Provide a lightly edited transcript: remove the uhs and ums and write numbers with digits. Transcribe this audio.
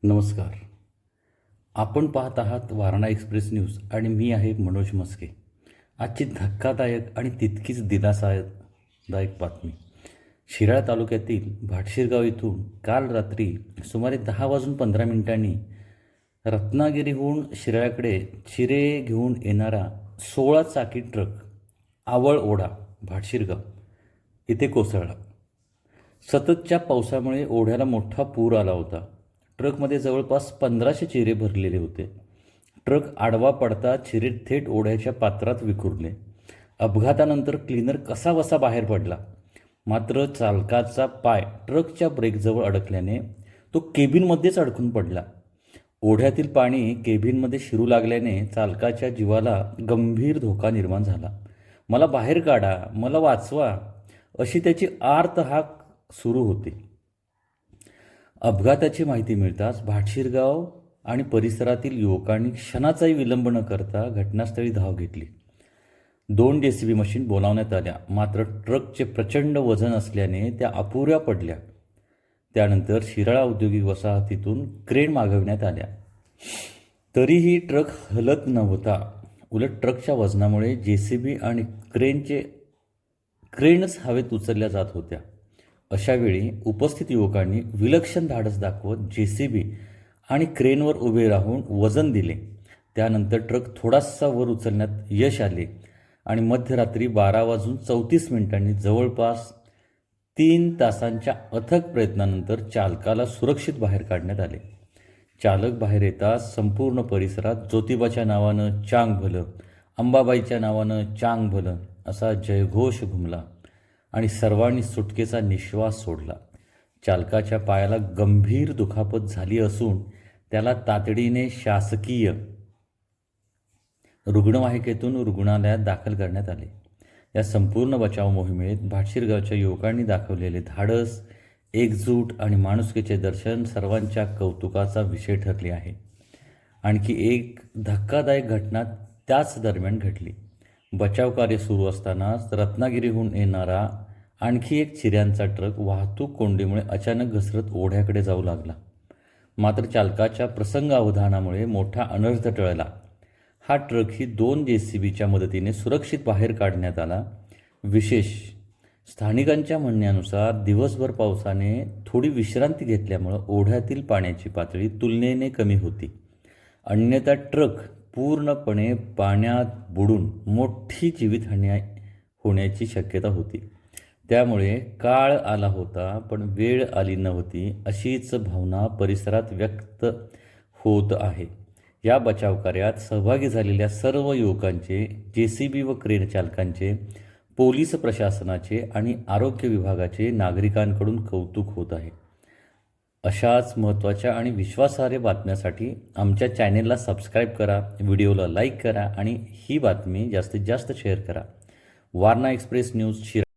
नमस्कार. आपण पाहत आहात वारणा एक्सप्रेस न्यूज आणि मी आहे मनोज मस्के. आजची धक्कादायक आणि तितकीच दिलासादायक बातमी. शिराळा तालुक्यातील भाटशिरगाव इथून काल रात्री सुमारे 10:15 रत्नागिरीहून शिराळ्याकडे चिरे घेऊन येणारा 16 चाकी ट्रक आवळ ओढा भाटशिरगाव इथे कोसळला. सततच्या पावसामुळे ओढ्याला मोठा पूर आला होता. ट्रकमध्ये जवळपास 1500 चिरे भरलेले होते. ट्रक आडवा पडता चिरे थेट ओढ्याच्या पात्रात विखुरले. अपघातानंतर क्लीनर कसाबसा बाहेर पडला, मात्र चालकाचा पाय ट्रकच्या ब्रेकजवळ अडकल्याने तो केबिनमध्येच अडकून पडला. ओढ्यातील पाणी केबिनमध्ये शिरू लागल्याने चालकाच्या जीवाला गंभीर धोका निर्माण झाला. मला बाहेर काढा, मला वाचवा, अशी त्याची आर्त हाक सुरू होती. अपघाताची माहिती मिळताच भाटशिरगाव आणि परिसरातील युवकांनी क्षणाचाही विलंब न करता घटनास्थळी धाव घेतली. 2 JCB मशीन बोलावण्यात आल्या, मात्र ट्रकचे प्रचंड वजन असल्याने त्या अपुऱ्या पडल्या. त्यानंतर शिराळा औद्योगिक वसाहतीतून क्रेन मागवण्यात आल्या, तरीही ट्रक हलत नव्हता. उलट ट्रकच्या वजनामुळे JCB आणि क्रेनच हवेत उचलल्या जात होत्या. अशावेळी उपस्थित युवकांनी विलक्षण धाडस दाखवत JCB आणि क्रेनवर उभे राहून वजन दिले. त्यानंतर ट्रक थोडासा वर उचलण्यात यश आले आणि मध्यरात्री 12:34 जवळपास 3 तासांच्या अथक प्रयत्नानंतर चालकाला सुरक्षित बाहेर काढण्यात आले. चालक बाहेर येताच संपूर्ण परिसरात ज्योतिबाच्या नावानं चांग भलं, अंबाबाईच्या नावानं चांग भलं असा जयघोष घुमला आणि सर्वांनी सुटकेचा निश्वास सोडला. चालकाच्या पायाला गंभीर दुखापत झाली असून त्याला तातडीने शासकीय रुग्णवाहिकेतून रुग्णालयात दाखल करण्यात आले. या संपूर्ण बचाव मोहिमेत भाटशिरगावच्या युवकांनी दाखवलेले धाडस, एकजूट आणि माणुसकीचे दर्शन सर्वांच्या कौतुकाचा विषय ठरले आहे. आणखी एक धक्कादायक घटना त्याच दरम्यान घडली. बचाव कार्य सुरू असतानाच रत्नागिरीहून येणारा आणखी एक चिऱ्यांचा ट्रक वाहतूक कोंडीमुळे अचानक घसरत ओढ्याकडे जाऊ लागला. मात्र चालकाच्या प्रसंग अवधानामुळे मोठा अनर्थ टळला. हा ट्रकही 2 JCBच्या मदतीने सुरक्षित बाहेर काढण्यात आला. विशेष स्थानिकांच्या म्हणण्यानुसार दिवसभर पावसाने थोडी विश्रांती घेतल्यामुळं ओढ्यातील पाण्याची पातळी तुलनेने कमी होती. अन्यथा ट्रक पूर्णपणे पाण्यात बुडून मोठी जीवितहानी होण्याची शक्यता होती. त्यामुळे काळ आला होता पण वेळ आली नव्हती, अशीच भावना परिसरात व्यक्त होत आहे. या बचाव कार्यात सहभागी झालेल्या सर्व युवकांचे, JCB व क्रेन चालकांचे, पोलीस प्रशासनाचे आणि आरोग्य विभागाचे नागरिकांकडून कौतुक होत आहे. अशाच महत्त्वाच्या आणि विश्वासार्ह बातम्यांसाठी आमच्या चॅनेलला सबस्क्राईब करा, व्हिडिओला लाईक करा आणि ही बातमी जास्तीत जास्त शेअर करा. Warna express news Shirala.